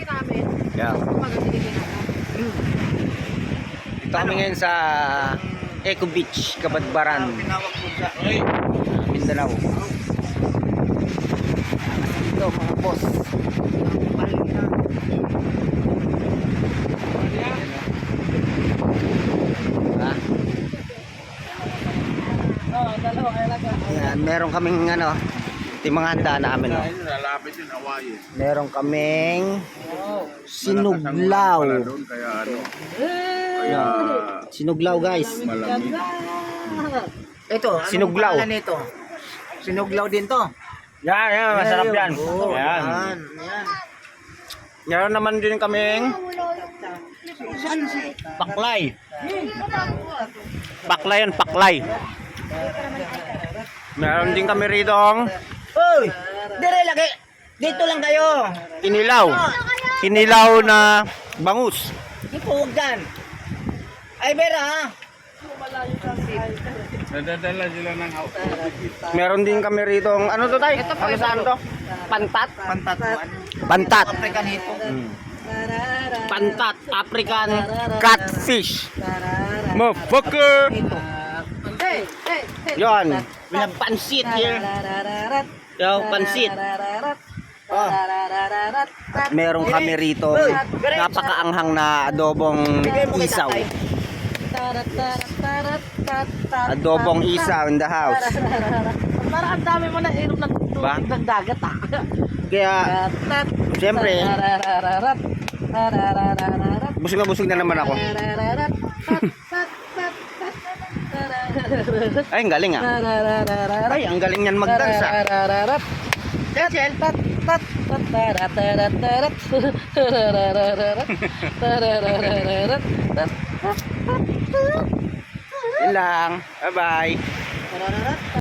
namin. Yeah. Magandang namin. Ito kami ngayon sa Eco Beach, Kabadbaran, Mindanao. Ito mga boss. Ayan, meron kaming ano, ito yung mga handa namin. No? Meron kaming sinuglaw. Sinuglaw guys. Ito, Sinuglaw. Ano nito? Sinuglaw din to. Yan, masarap yan. Oh, Yan. yan. Meron naman din kaming paklay. Paklay yan, paklay. Meron din kami ritong Uy! Dire lagi! Dito lang kayo! kinilaw. Kinilaw na bangus. Dito, huwag dyan! Ay, Vera ha! Nadadala sila ng Meron din kami ritong, ano to tay? Ano saan to? Pantat? Pantat. Pantat. Africa nito. Pantat, African catfish. Motherfucker! Yon, we have pansit here. Yo, pansit. Oh. Meron kami rito napakaanghang na adobong isaw. Adobong isaw in the house. Parang ang dami mo na inom ng Ba? tubig ng dagat ah. Kaya, siyempre, busog na naman ako. Ay, ang galing ah. Ay, ang galing yan magdansa. Chel. Yun lang. Bye-bye.